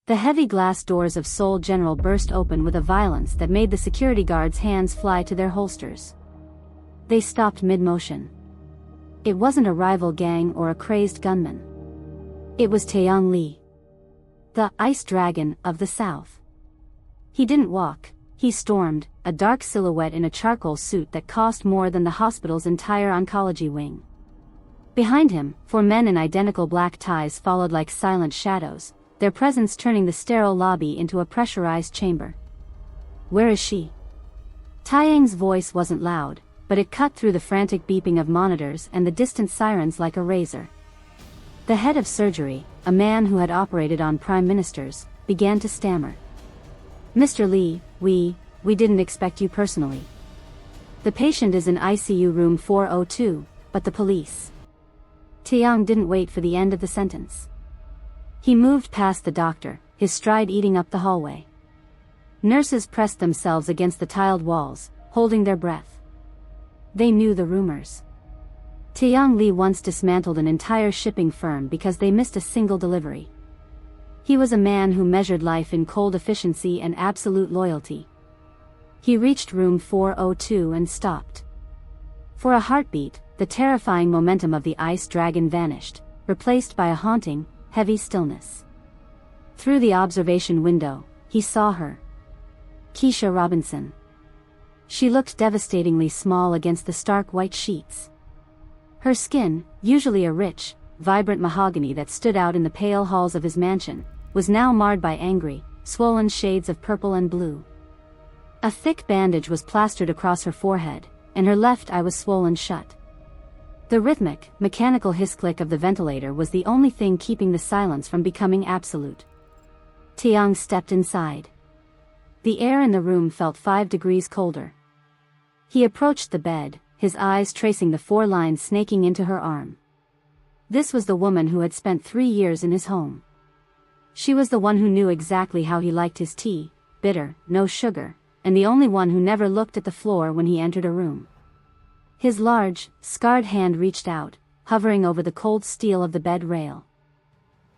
The heavy glass doors of Seoul General burst open with a violence that made the security guards' hands fly to their holsters. They stopped mid-motion. It wasn't a rival gang or a crazed gunman. It was Taeyong Lee, the Ice Dragon of the South. He didn't walk, he stormed, a dark silhouette in a charcoal suit that cost more than the hospital's entire oncology wing. Behind him, 4 men in identical black ties followed like silent shadows, their presence turning the sterile lobby into a pressurized chamber. "Where is she?" Taeyang's voice wasn't loud, but it cut through the frantic beeping of monitors and the distant sirens like a razor. The head of surgery, a man who had operated on prime ministers, began to stammer. "Mr. Lee, we didn't expect you personally. The patient is in ICU room 402, but the police." Taeyong didn't wait for the end of the sentence. He moved past the doctor, his stride eating up the hallway. Nurses pressed themselves against the tiled walls, holding their breath. They knew the rumors. Taeyong Lee once dismantled an entire shipping firm because they missed a single delivery. He was a man who measured life in cold efficiency and absolute loyalty. He reached room 402 and stopped. For a heartbeat, the terrifying momentum of the ice dragon vanished, replaced by a haunting, heavy stillness. Through the observation window, he saw her. Kesha Robinson. She looked devastatingly small against the stark white sheets. Her skin, usually a rich, vibrant mahogany that stood out in the pale halls of his mansion, was now marred by angry, swollen shades of purple and blue. A thick bandage was plastered across her forehead, and her left eye was swollen shut. The rhythmic, mechanical hiss-click of the ventilator was the only thing keeping the silence from becoming absolute. Taeyong stepped inside. The air in the room felt 5 degrees colder. He approached the bed, his eyes tracing the 4 lines snaking into her arm. This was the woman who had spent 3 years in his home. She was the one who knew exactly how he liked his tea, bitter, no sugar, and the only one who never looked at the floor when he entered a room. His large, scarred hand reached out, hovering over the cold steel of the bed rail.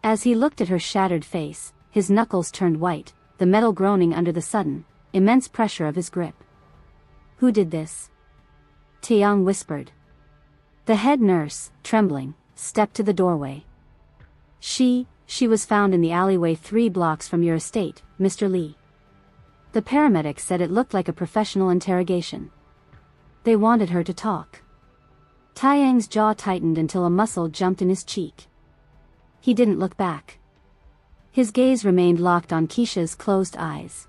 As he looked at her shattered face, his knuckles turned white, the metal groaning under the sudden, immense pressure of his grip. "Who did this?" Taeyong whispered. The head nurse, trembling, stepped to the doorway. She was found in the alleyway 3 blocks from your estate, Mr. Lee." The paramedics said it looked like a professional interrogation. They wanted her to talk. Taeyang's jaw tightened until a muscle jumped in his cheek. He didn't look back. His gaze remained locked on Kesha's closed eyes.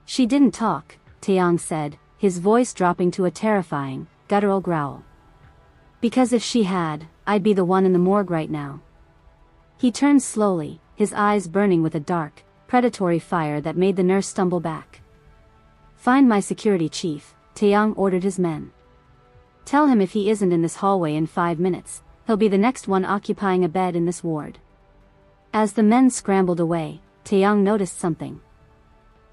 "She didn't talk," Taeyong said, his voice dropping to a terrifying, guttural growl. "Because if she had, I'd be the one in the morgue right now." He turned slowly, his eyes burning with a dark, predatory fire that made the nurse stumble back. "Find my security chief," Taeyong ordered his men. "Tell him if he isn't in this hallway in 5 minutes, he'll be the next one occupying a bed in this ward." As the men scrambled away, Taeyong noticed something.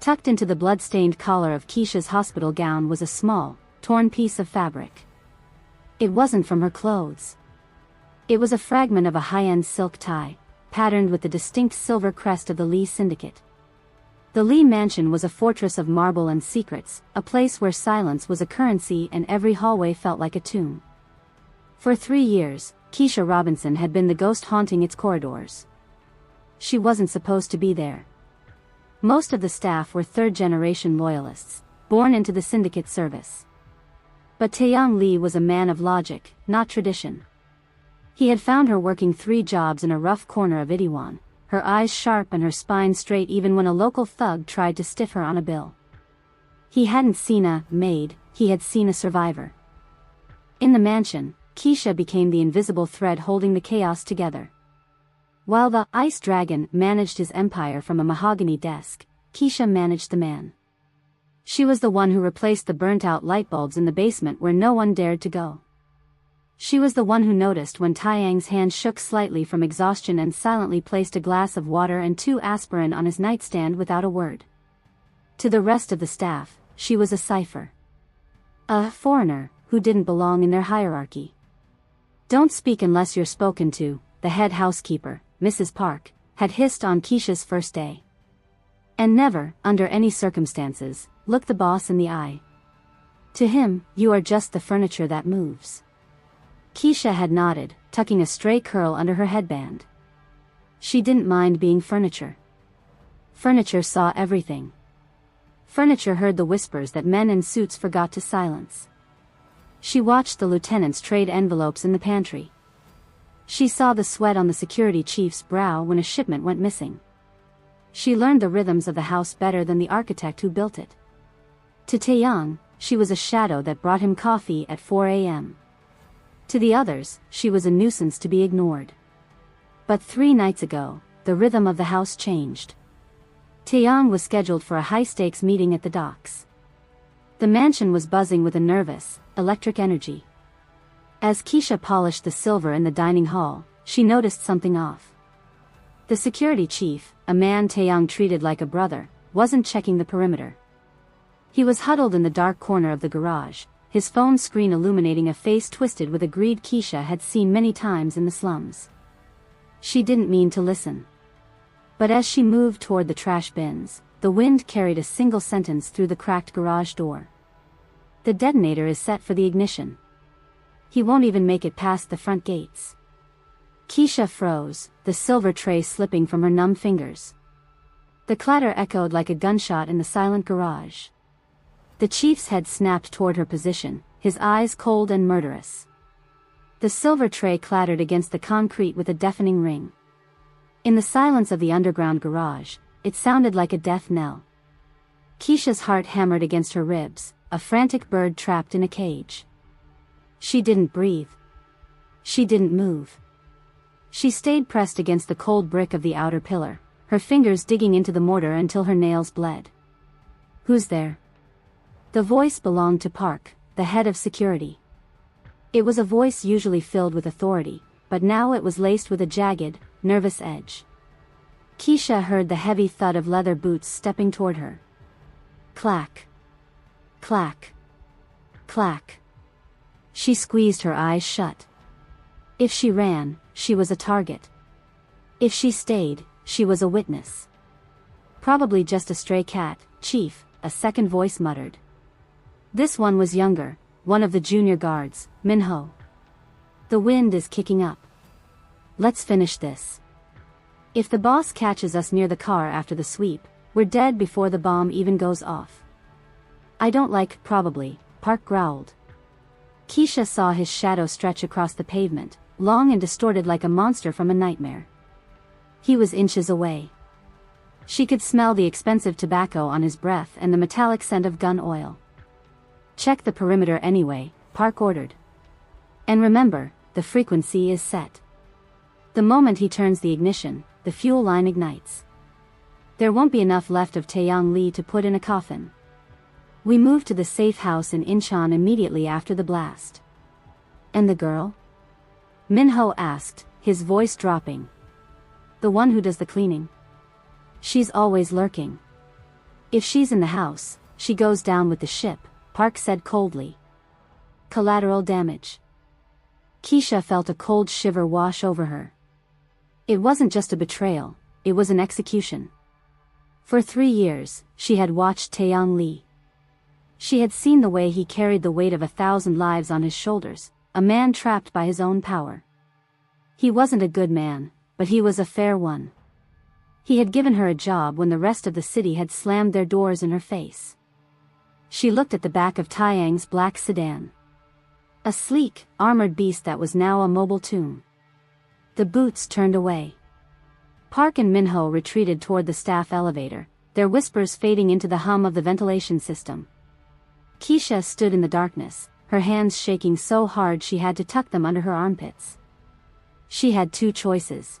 Tucked into the blood-stained collar of Kesha's hospital gown was a small, torn piece of fabric. It wasn't from her clothes. It was a fragment of a high-end silk tie, patterned with the distinct silver crest of the Lee Syndicate. The Lee mansion was a fortress of marble and secrets, a place where silence was a currency and every hallway felt like a tomb. For 3 years, Kesha Robinson had been the ghost haunting its corridors. She wasn't supposed to be there. Most of the staff were third-generation loyalists, born into the syndicate service. But Taeyong Lee was a man of logic, not tradition. He had found her working 3 jobs in a rough corner of Itaewon, her eyes sharp and her spine straight even when a local thug tried to stiff her on a bill. He hadn't seen a maid, he had seen a survivor. In the mansion, Kesha became the invisible thread holding the chaos together. While the Ice Dragon managed his empire from a mahogany desk, Kesha managed the man. She was the one who replaced the burnt-out light bulbs in the basement where no one dared to go. She was the one who noticed when Taeyang's hand shook slightly from exhaustion and silently placed a glass of water and 2 aspirin on his nightstand without a word. To the rest of the staff, she was a cipher. A foreigner, who didn't belong in their hierarchy. "Don't speak unless you're spoken to," the head housekeeper, Mrs. Park, had hissed on Kesha's first day. And never, under any circumstances, look the boss in the eye. To him, you are just the furniture that moves. Kesha had nodded, tucking a stray curl under her headband. She didn't mind being furniture. Furniture saw everything. Furniture heard the whispers that men in suits forgot to silence. She watched the lieutenants trade envelopes in the pantry. She saw the sweat on the security chief's brow when a shipment went missing. She learned the rhythms of the house better than the architect who built it. To Taeyang, she was a shadow that brought him coffee at 4 a.m. To the others, she was a nuisance to be ignored. But 3 nights ago, the rhythm of the house changed. Taeyang was scheduled for a high-stakes meeting at the docks. The mansion was buzzing with a nervous, electric energy. As Kesha polished the silver in the dining hall, she noticed something off. The security chief, a man Taeyang treated like a brother, wasn't checking the perimeter. He was huddled in the dark corner of the garage, his phone screen illuminating a face twisted with a greed Kesha had seen many times in the slums. She didn't mean to listen. But as she moved toward the trash bins, the wind carried a single sentence through the cracked garage door. The detonator is set for the ignition. He won't even make it past the front gates. Kesha froze, the silver tray slipping from her numb fingers. The clatter echoed like a gunshot in the silent garage. The chief's head snapped toward her position, his eyes cold and murderous. The silver tray clattered against the concrete with a deafening ring. In the silence of the underground garage, it sounded like a death knell. Kesha's heart hammered against her ribs, a frantic bird trapped in a cage. She didn't breathe. She didn't move. She stayed pressed against the cold brick of the outer pillar, her fingers digging into the mortar until her nails bled. "Who's there?" The voice belonged to Park, the head of security. It was a voice usually filled with authority, but now it was laced with a jagged, nervous edge. Kesha heard the heavy thud of leather boots stepping toward her. Clack. Clack. Clack. She squeezed her eyes shut. If she ran, she was a target. If she stayed, she was a witness. "Probably just a stray cat, Chief," a second voice muttered. This one was younger, one of the junior guards, Minho. "The wind is kicking up. Let's finish this. If the boss catches us near the car after the sweep, we're dead before the bomb even goes off." "I don't like probably," Park growled. Kesha saw his shadow stretch across the pavement, long and distorted like a monster from a nightmare. He was inches away. She could smell the expensive tobacco on his breath and the metallic scent of gun oil. "Check the perimeter anyway," Park ordered. "And remember, the frequency is set. The moment he turns the ignition, the fuel line ignites. There won't be enough left of Taeyang Lee to put in a coffin." We moved to the safe house in Incheon immediately after the blast. "And the girl?" Minho asked, his voice dropping. "The one who does the cleaning. She's always lurking. If she's in the house, she goes down with the ship," Park said coldly. "Collateral damage." Kesha felt a cold shiver wash over her. It wasn't just a betrayal, it was an execution. For 3 years, she had watched Taeyang Lee. She had seen the way he carried the weight of 1,000 lives on his shoulders, a man trapped by his own power. He wasn't a good man, but he was a fair one. He had given her a job when the rest of the city had slammed their doors in her face. She looked at the back of Taeyang's black sedan. A sleek, armored beast that was now a mobile tomb. The boots turned away. Park and Minho retreated toward the staff elevator, their whispers fading into the hum of the ventilation system. Kesha stood in the darkness, her hands shaking so hard she had to tuck them under her armpits. She had 2 choices.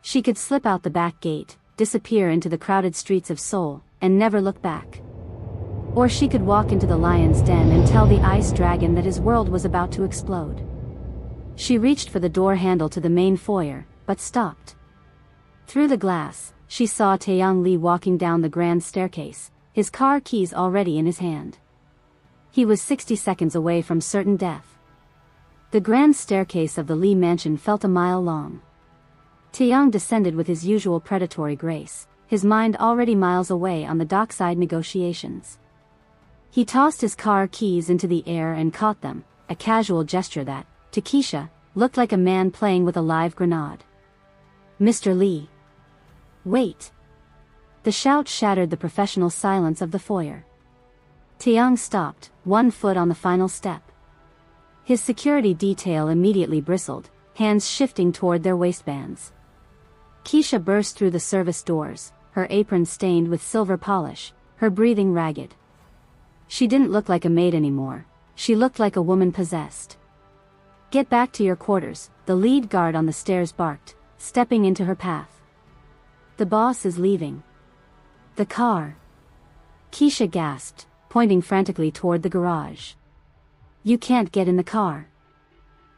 She could slip out the back gate, disappear into the crowded streets of Seoul, and never look back. Or she could walk into the lion's den and tell the ice dragon that his world was about to explode. She reached for the door handle to the main foyer, but stopped. Through the glass, she saw Taeyang Lee walking down the grand staircase, his car keys already in his hand. He was 60 seconds away from certain death. The grand staircase of the Lee mansion felt a mile long. Taeyang descended with his usual predatory grace, his mind already miles away on the dockside negotiations. He tossed his car keys into the air and caught them, a casual gesture that, to Kesha, looked like a man playing with a live grenade. "Mr. Lee." "Wait." The shout shattered the professional silence of the foyer. Taeyang stopped, one foot on the final step. His security detail immediately bristled, hands shifting toward their waistbands. Kesha burst through the service doors, her apron stained with silver polish, her breathing ragged. She didn't look like a maid anymore, she looked like a woman possessed. "Get back to your quarters," the lead guard on the stairs barked, stepping into her path. "The boss is leaving." "The car." Kesha gasped, pointing frantically toward the garage. "You can't get in the car."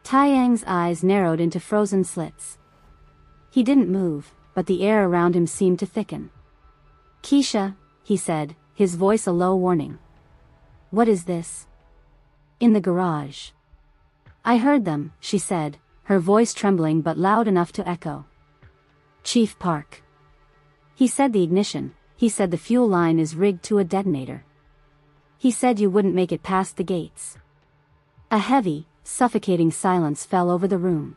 Taeyang's eyes narrowed into frozen slits. He didn't move, but the air around him seemed to thicken. "Kesha," he said, his voice a low warning. "What is this?" "In the garage." "I heard them," she said, her voice trembling but loud enough to echo. "Chief Park." "He said the ignition, he said the fuel line is rigged to a detonator. He said you wouldn't make it past the gates." A heavy, suffocating silence fell over the room.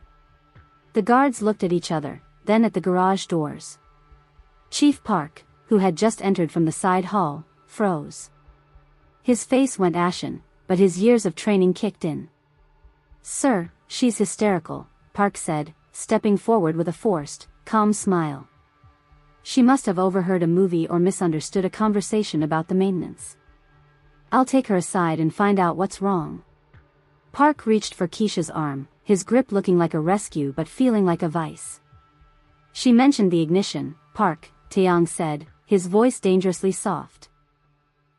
The guards looked at each other, then at the garage doors. Chief Park, who had just entered from the side hall, froze. His face went ashen, but his years of training kicked in. "Sir, she's hysterical," Park said, stepping forward with a forced, calm smile. "She must have overheard a movie or misunderstood a conversation about the maintenance. I'll take her aside and find out what's wrong." Park reached for Kesha's arm, his grip looking like a rescue but feeling like a vice. "She mentioned the ignition, Park," Taeyang said, his voice dangerously soft.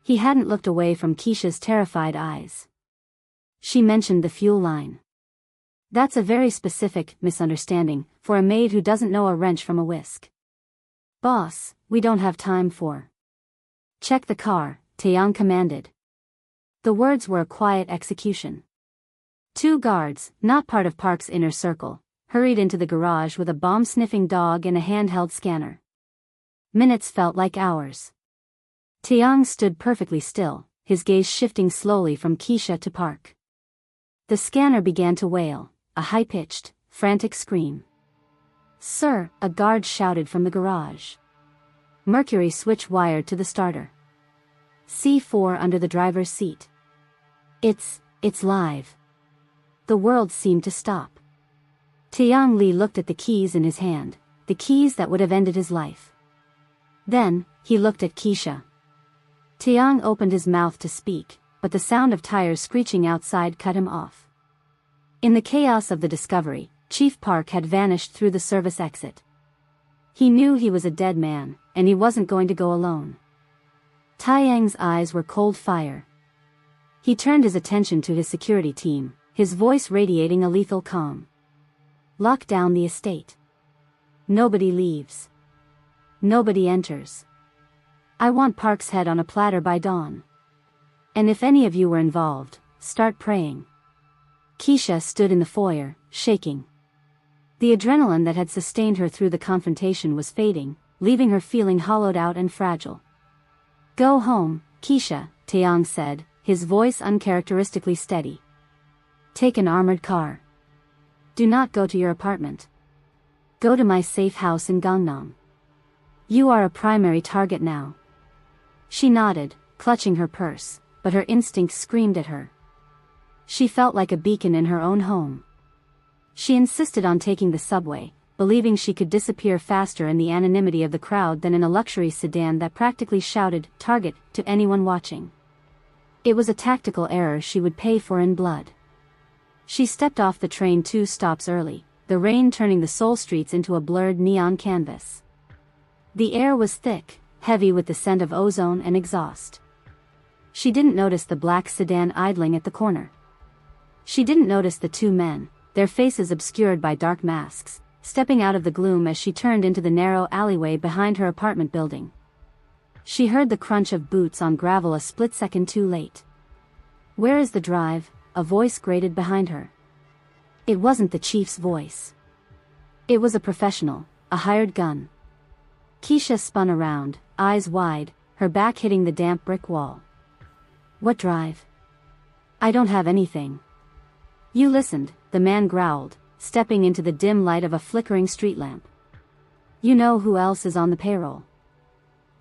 He hadn't looked away from Kesha's terrified eyes. "She mentioned the fuel line. That's a very specific misunderstanding for a maid who doesn't know a wrench from a whisk." "Boss, we don't have time for." "Check the car," Taeyang commanded. The words were a quiet execution. Two guards, not part of Park's inner circle, hurried into the garage with a bomb-sniffing dog and a handheld scanner. Minutes felt like hours. Taeyang stood perfectly still, his gaze shifting slowly from Kesha to Park. The scanner began to wail, a high-pitched, frantic scream. "Sir," a guard shouted from the garage. "Mercury switch wired to the starter. C4 under the driver's seat. It's live." The world seemed to stop. Taeyang Lee looked at the keys in his hand, the keys that would have ended his life. Then, he looked at Kesha. Taeyang opened his mouth to speak, but the sound of tires screeching outside cut him off. In the chaos of the discovery, Chief Park had vanished through the service exit. He knew he was a dead man, and he wasn't going to go alone. Taeyang's eyes were cold fire. He turned his attention to his security team, his voice radiating a lethal calm. "Lock down the estate. Nobody leaves. Nobody enters. I want Park's head on a platter by dawn. And if any of you were involved, start praying." Kesha stood in the foyer, shaking. The adrenaline that had sustained her through the confrontation was fading, leaving her feeling hollowed out and fragile. "Go home, Kesha," Taeyang said, his voice uncharacteristically steady. "Take an armored car. Do not go to your apartment. Go to my safe house in Gangnam. You are a primary target now." She nodded, clutching her purse, but her instincts screamed at her. She felt like a beacon in her own home. She insisted on taking the subway, believing she could disappear faster in the anonymity of the crowd than in a luxury sedan that practically shouted, "Target," to anyone watching. It was a tactical error she would pay for in blood. She stepped off the train 2 stops early, the rain turning the Seoul streets into a blurred neon canvas. The air was thick, heavy with the scent of ozone and exhaust. She didn't notice the black sedan idling at the corner. She didn't notice the two men, their faces obscured by dark masks, stepping out of the gloom as she turned into the narrow alleyway behind her apartment building. She heard the crunch of boots on gravel a split second too late. "Where is the drive?" a voice grated behind her. It wasn't the chief's voice. It was a professional, a hired gun. Kesha spun around, eyes wide, her back hitting the damp brick wall. What drive? I don't have anything. You listened, the man growled, stepping into the dim light of a flickering street lamp. You know who else is on the payroll.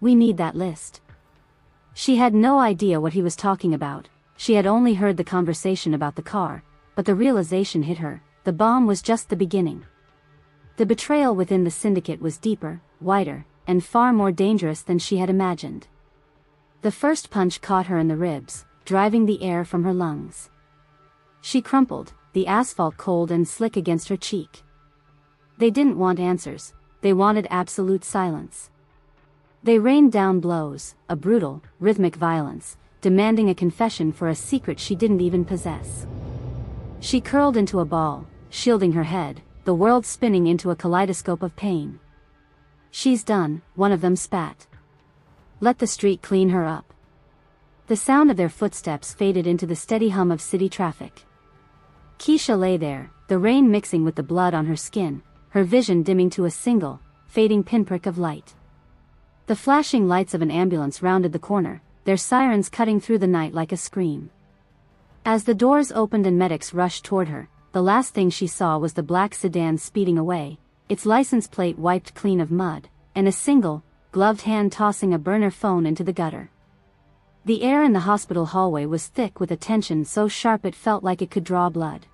We need that list. She had no idea what he was talking about. She had only heard the conversation about the car, but the realization hit her, the bomb was just the beginning. The betrayal within the syndicate was deeper, wider, and far more dangerous than she had imagined. The first punch caught her in the ribs, driving the air from her lungs. She crumpled, the asphalt cold and slick against her cheek. They didn't want answers, they wanted absolute silence. They rained down blows, a brutal, rhythmic violence, demanding a confession for a secret she didn't even possess. She curled into a ball, shielding her head, the world spinning into a kaleidoscope of pain. She's done, one of them spat. Let the street clean her up. The sound of their footsteps faded into the steady hum of city traffic. Kesha lay there, the rain mixing with the blood on her skin, her vision dimming to a single, fading pinprick of light. The flashing lights of an ambulance rounded the corner, their sirens cutting through the night like a scream. As the doors opened and medics rushed toward her, the last thing she saw was the black sedan speeding away, its license plate wiped clean of mud, and a single, gloved hand tossing a burner phone into the gutter. The air in the hospital hallway was thick with a tension so sharp it felt like it could draw blood.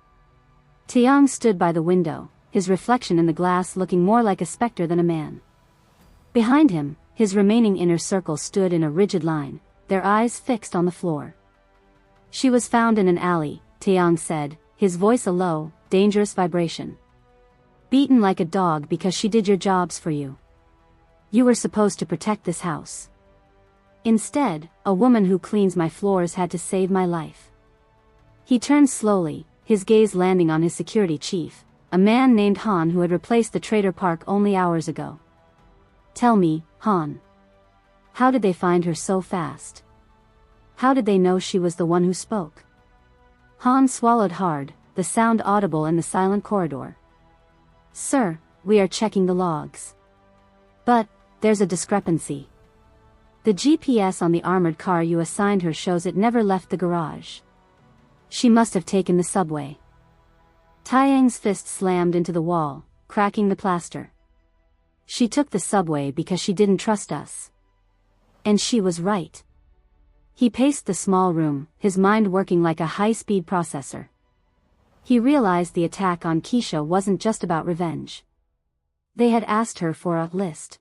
Taeyang stood by the window, his reflection in the glass looking more like a specter than a man. Behind him, his remaining inner circle stood in a rigid line, their eyes fixed on the floor. She was found in an alley, Taeyang said, his voice a low, dangerous vibration. Beaten like a dog because she did your jobs for you. You were supposed to protect this house. Instead, a woman who cleans my floors had to save my life. He turned slowly, his gaze landing on his security chief, a man named Han who had replaced the Trader Park only hours ago. Tell me, Han. How did they find her so fast? How did they know she was the one who spoke? Han swallowed hard, the sound audible in the silent corridor. Sir, we are checking the logs. But, there's a discrepancy. The GPS on the armored car you assigned her shows it never left the garage. She must have taken the subway. Taeyang's fist slammed into the wall, cracking the plaster. She took the subway because she didn't trust us. And she was right. He paced the small room, his mind working like a high-speed processor. He realized the attack on Kesha wasn't just about revenge. They had asked her for a list.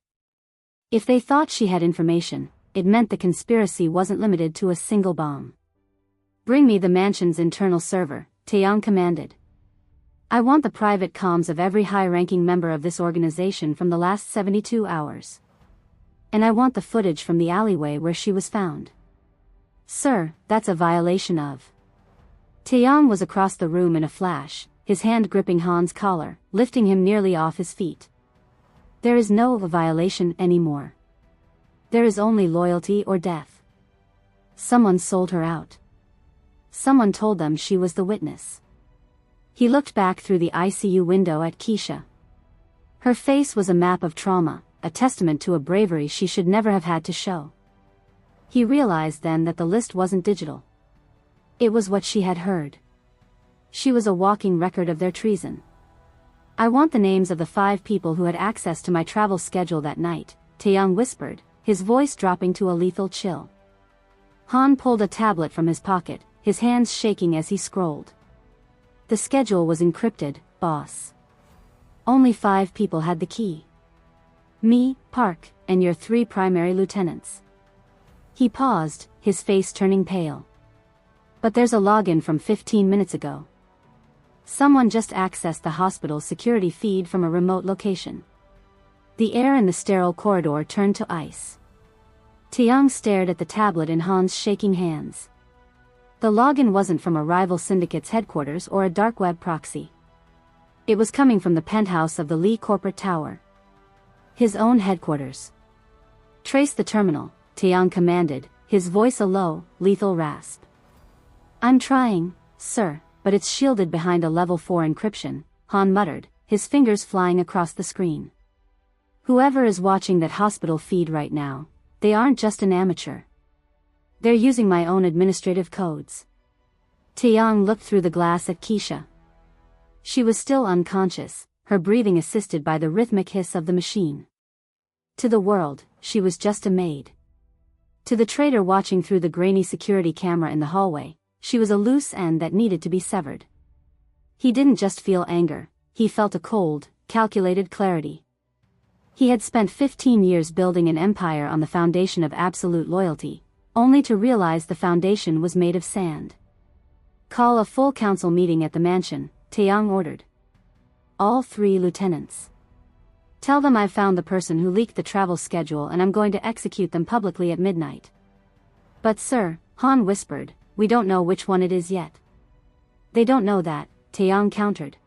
If they thought she had information, it meant the conspiracy wasn't limited to a single bomb. Bring me the mansion's internal server, Taeyang commanded. I want the private comms of every high-ranking member of this organization from the last 72 hours. And I want the footage from the alleyway where she was found. Sir, that's a violation of. Taeyang was across the room in a flash, his hand gripping Han's collar, lifting him nearly off his feet. There is no violation anymore. There is only loyalty or death. Someone sold her out. Someone told them she was the witness. He looked back through the ICU window at Kesha. Her face was a map of trauma, a testament to a bravery she should never have had to show. He realized then that the list wasn't digital. It was what she had heard. She was a walking record of their treason. I want the names of the 5 people who had access to my travel schedule that night, Taeyang whispered, his voice dropping to a lethal chill. Han pulled a tablet from his pocket, his hands shaking as he scrolled. The schedule was encrypted, boss. Only 5 people had the key. Me, Park, and your 3 primary lieutenants. He paused, his face turning pale. But there's a login from 15 minutes ago. Someone just accessed the hospital's security feed from a remote location. The air in the sterile corridor turned to ice. Taeyang stared at the tablet in Han's shaking hands. The login wasn't from a rival syndicate's headquarters or a dark web proxy. It was coming from the penthouse of the Lee corporate tower. His own headquarters. Trace the terminal, Taeyang commanded, his voice a low, lethal rasp. I'm trying, sir, but it's shielded behind a level 4 encryption, Han muttered, his fingers flying across the screen. Whoever is watching that hospital feed right now, they aren't just an amateur. They're using my own administrative codes. Taeyang looked through the glass at Kesha. She was still unconscious, her breathing assisted by the rhythmic hiss of the machine. To the world, she was just a maid. To the traitor watching through the grainy security camera in the hallway, she was a loose end that needed to be severed. He didn't just feel anger, he felt a cold, calculated clarity. He had spent 15 years building an empire on the foundation of absolute loyalty, only to realize the foundation was made of sand. Call a full council meeting at the mansion, Taeyang ordered. All 3 lieutenants. Tell them I've found the person who leaked the travel schedule and I'm going to execute them publicly at midnight. But sir, Han whispered, we don't know which one it is yet. They don't know that, Taeyang countered.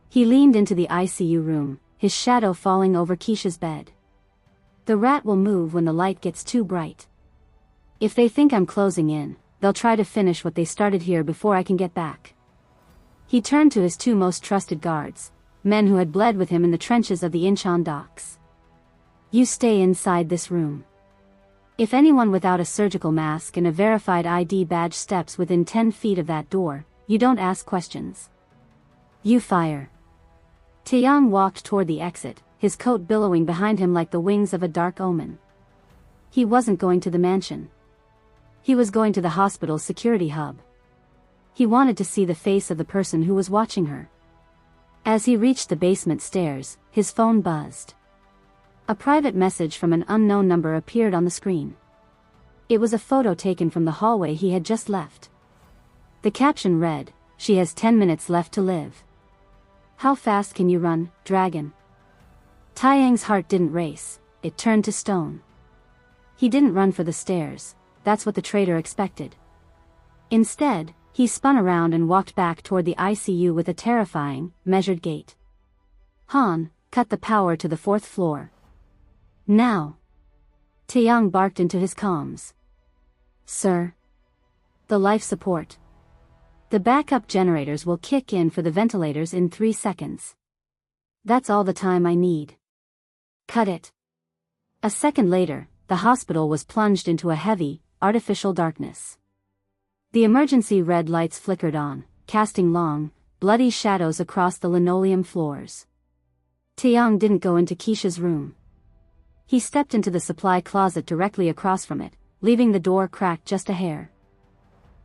He leaned into the ICU room, his shadow falling over Kesha's bed. The rat will move when the light gets too bright. If they think I'm closing in, they'll try to finish what they started here before I can get back. He turned to his 2 most trusted guards, men who had bled with him in the trenches of the Incheon docks. You stay inside this room. If anyone without a surgical mask and a verified ID badge steps within 10 feet of that door, you don't ask questions. You fire. Taeyang walked toward the exit, his coat billowing behind him like the wings of a dark omen. He wasn't going to the mansion. He was going to the hospital's security hub. He wanted to see the face of the person who was watching her. As he reached the basement stairs, his phone buzzed. A private message from an unknown number appeared on the screen. It was a photo taken from the hallway he had just left. The caption read, "She has 10 minutes left to live. How fast can you run, dragon?" Taeyang's heart didn't race, it turned to stone. He didn't run for the stairs, that's what the traitor expected. Instead, he spun around and walked back toward the ICU with a terrifying, measured gait. Han, cut the power to the 4th floor. Now. Taeyang barked into his comms. Sir. The life support. The backup generators will kick in for the ventilators in 3 seconds. That's all the time I need. Cut it. A second later, the hospital was plunged into a heavy, artificial darkness. The emergency red lights flickered on, casting long, bloody shadows across the linoleum floors. Taeyang didn't go into Kesha's room. He stepped into the supply closet directly across from it, leaving the door cracked just a hair.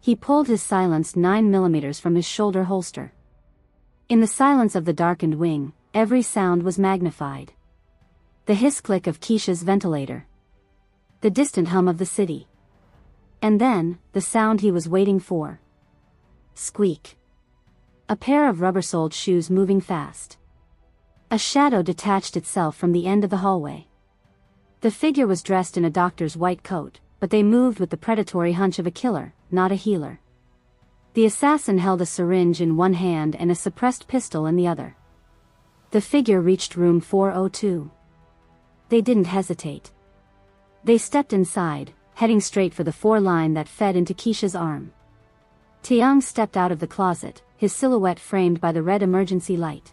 He pulled his silenced 9mm from his shoulder holster. In the silence of the darkened wing, every sound was magnified. The hiss-click of Kesha's ventilator. The distant hum of the city. And then, the sound he was waiting for. Squeak. A pair of rubber-soled shoes moving fast. A shadow detached itself from the end of the hallway. The figure was dressed in a doctor's white coat, but they moved with the predatory hunch of a killer, not a healer. The assassin held a syringe in one hand and a suppressed pistol in the other. The figure reached room 402. They didn't hesitate. They stepped inside, heading straight for the 4-line that fed into Kesha's arm. Taeyang stepped out of the closet, his silhouette framed by the red emergency light.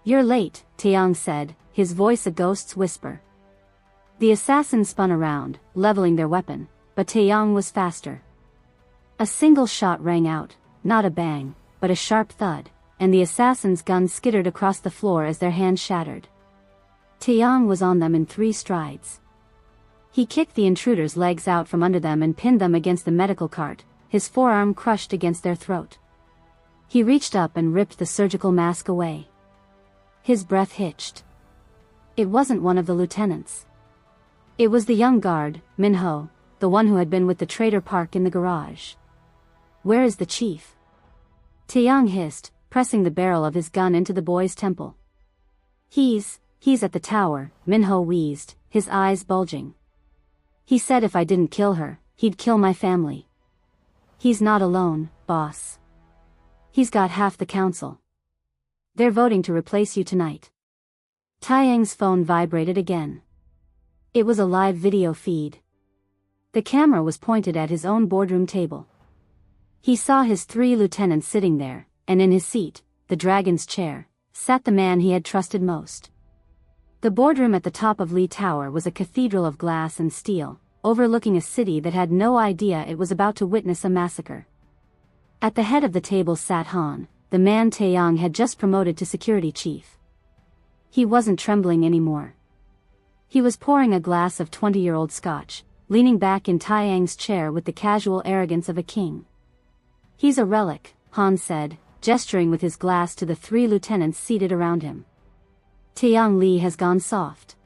You're late, Taeyang said, his voice a ghost's whisper. The assassins spun around, leveling their weapon, but Taeyang was faster. A single shot rang out, not a bang, but a sharp thud, and the assassin's gun skittered across the floor as their hands shattered. Taeyang was on them in 3 strides. He kicked the intruders' legs out from under them and pinned them against the medical cart, his forearm crushed against their throat. He reached up and ripped the surgical mask away. His breath hitched. It wasn't one of the lieutenants. It was the young guard, Minho, the one who had been with the traitor parked in the garage. Where is the chief? Taeyang hissed, pressing the barrel of his gun into the boy's temple. He's at the tower, Minho wheezed, his eyes bulging. He said if I didn't kill her, he'd kill my family. He's not alone, boss. He's got half the council. They're voting to replace you tonight. Taeyang's phone vibrated again. It was a live video feed. The camera was pointed at his own boardroom table. He saw his 3 lieutenants sitting there, and in his seat, the dragon's chair, sat the man he had trusted most. The boardroom at the top of Lee Tower was a cathedral of glass and steel, overlooking a city that had no idea it was about to witness a massacre. At the head of the table sat Han, the man Taeyang had just promoted to security chief. He wasn't trembling anymore. He was pouring a glass of 20-year-old scotch, leaning back in Taeyang's chair with the casual arrogance of a king. "He's a relic," Han said, gesturing with his glass to the 3 lieutenants seated around him. "Taeyang Lee has gone soft.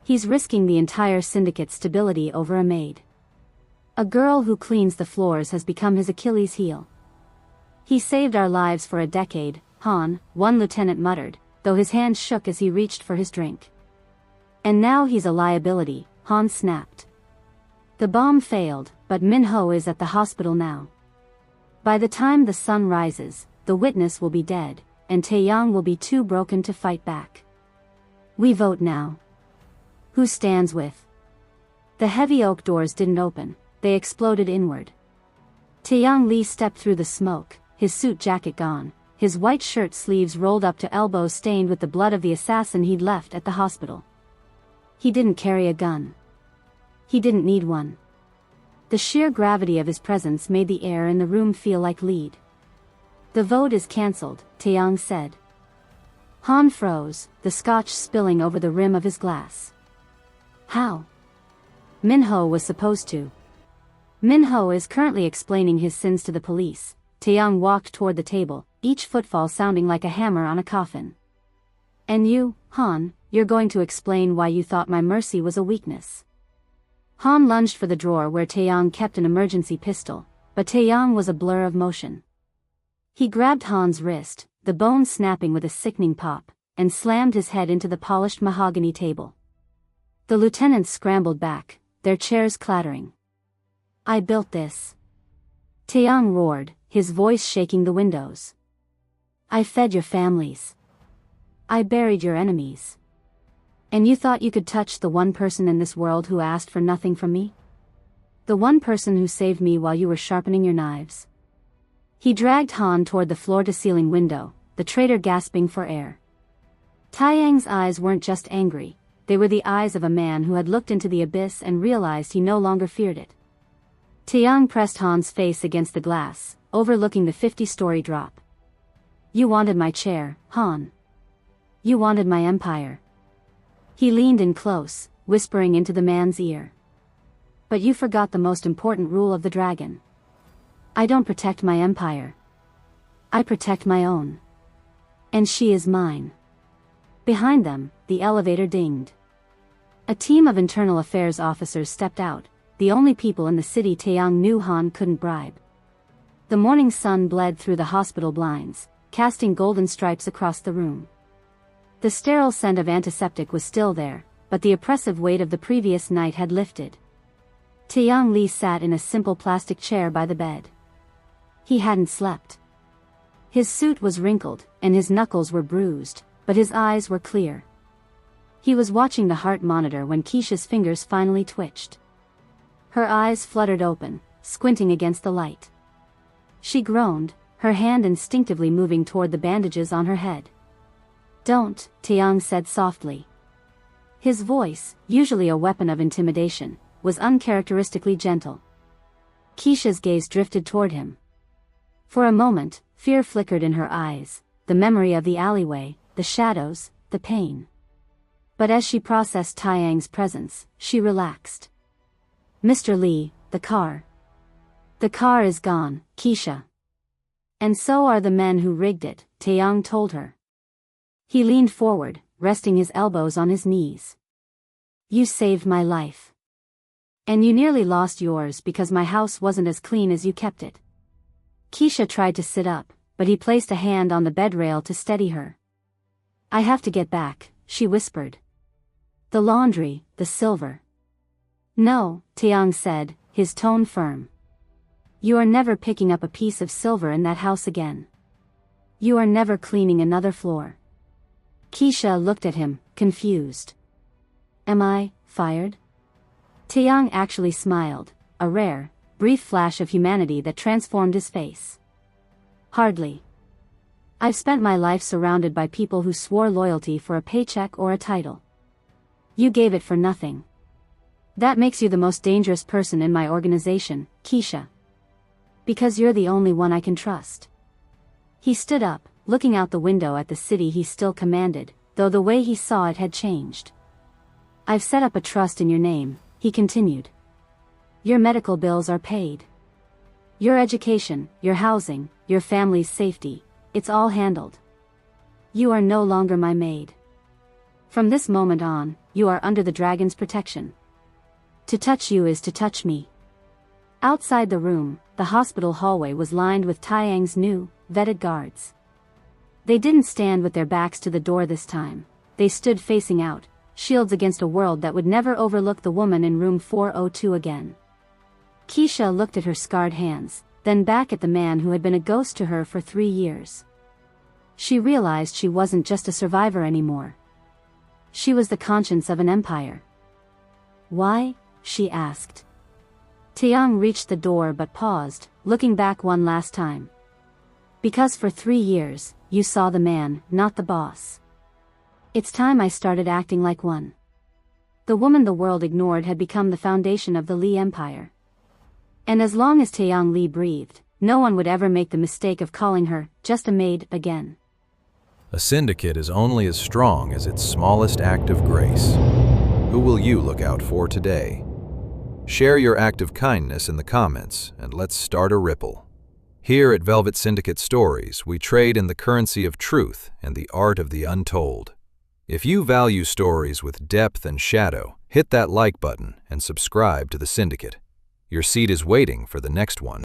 He's risking the entire syndicate's stability over a maid. A girl who cleans the floors has become his Achilles heel. He saved our lives for a decade," Han, one lieutenant muttered, though his hand shook as he reached for his drink. "And now he's a liability," Han snapped. "The bomb failed, but Min-ho is at the hospital now. By the time the sun rises, the witness will be dead, and Taeyang will be too broken to fight back. We vote now. Who stands with?" The heavy oak doors didn't open, they exploded inward. Taeyang Lee stepped through the smoke, his suit jacket gone, his white shirt sleeves rolled up to elbows stained with the blood of the assassin he'd left at the hospital. He didn't carry a gun. He didn't need one. The sheer gravity of his presence made the air in the room feel like lead. "The vote is cancelled," Taeyang said. Han froze, the scotch spilling over the rim of his glass. "How?" "Min-ho was supposed to. Min-ho is currently explaining his sins to the police." Taeyang walked toward the table, each footfall sounding like a hammer on a coffin. "And you, Han, you're going to explain why you thought my mercy was a weakness." Han lunged for the drawer where Taeyang kept an emergency pistol, but Taeyang was a blur of motion. He grabbed Han's wrist, the bone snapping with a sickening pop, and slammed his head into the polished mahogany table. The lieutenants scrambled back, their chairs clattering. "I built this," Taeyang roared, his voice shaking the windows. "I fed your families. I buried your enemies. And you thought you could touch the one person in this world who asked for nothing from me? The one person who saved me while you were sharpening your knives?" He dragged Han toward the floor-to-ceiling window, the traitor gasping for air. Taeyang's eyes weren't just angry, they were the eyes of a man who had looked into the abyss and realized he no longer feared it. Taeyang pressed Han's face against the glass, overlooking the 50-story drop. "You wanted my chair, Han. You wanted my empire." He leaned in close, whispering into the man's ear. "But you forgot the most important rule of the dragon. I don't protect my empire. I protect my own. And she is mine." Behind them, the elevator dinged. A team of internal affairs officers stepped out, the only people in the city Taeyang knew Han couldn't bribe. The morning sun bled through the hospital blinds, casting golden stripes across the room. The sterile scent of antiseptic was still there, but the oppressive weight of the previous night had lifted. Taeyang Lee sat in a simple plastic chair by the bed. He hadn't slept. His suit was wrinkled, and his knuckles were bruised, but his eyes were clear. He was watching the heart monitor when Kesha's fingers finally twitched. Her eyes fluttered open, squinting against the light. She groaned, her hand instinctively moving toward the bandages on her head. "Don't," Taeyang said softly. His voice, usually a weapon of intimidation, was uncharacteristically gentle. Kesha's gaze drifted toward him. For a moment, fear flickered in her eyes, the memory of the alleyway, the shadows, the pain. But as she processed Taeyang's presence, she relaxed. "Mr. Lee, the car. The car is gone, Kesha. And so are the men who rigged it," Taeyang told her. He leaned forward, resting his elbows on his knees. "You saved my life. And you nearly lost yours because my house wasn't as clean as you kept it." Kesha tried to sit up, but he placed a hand on the bed rail to steady her. "I have to get back," she whispered. "The laundry, the silver." "No," Taeyang said, his tone firm. "You are never picking up a piece of silver in that house again. You are never cleaning another floor." Kesha looked at him, confused. "Am I fired?" Taeyang actually smiled, a rare, brief flash of humanity that transformed his face. "Hardly. I've spent my life surrounded by people who swore loyalty for a paycheck or a title. You gave it for nothing. That makes you the most dangerous person in my organization, Kesha. Because you're the only one I can trust. He stood up, looking out the window at the city he still commanded, though the way he saw it had changed. I've set up a trust in your name, he continued. Your medical bills are paid. Your education, your housing, your family's safety, it's all handled. You are no longer my maid. From this moment on, you are under the dragon's protection. To touch you is to touch me. Outside the room, the hospital hallway was lined with Taeyang's new, vetted guards. They didn't stand with their backs to the door this time. They stood facing out, shields against a world that would never overlook the woman in room 402 again. Kesha looked at her scarred hands, then back at the man who had been a ghost to her for 3 years. She realized she wasn't just a survivor anymore. She was the conscience of an empire. Why? She asked. Taeyang reached the door but paused, looking back one last time. Because for 3 years, you saw the man, not the boss. It's time I started acting like one. The woman the world ignored had become the foundation of the Li Empire. And as long as Taeyang Li breathed, no one would ever make the mistake of calling her just a maid again. A syndicate is only as strong as its smallest act of grace. Who will you look out for today? Share your act of kindness in the comments, and let's start a ripple. Here at Velvet Syndicate Stories, we trade in the currency of truth and the art of the untold. If you value stories with depth and shadow, hit that like button and subscribe to the Syndicate. Your seat is waiting for the next one.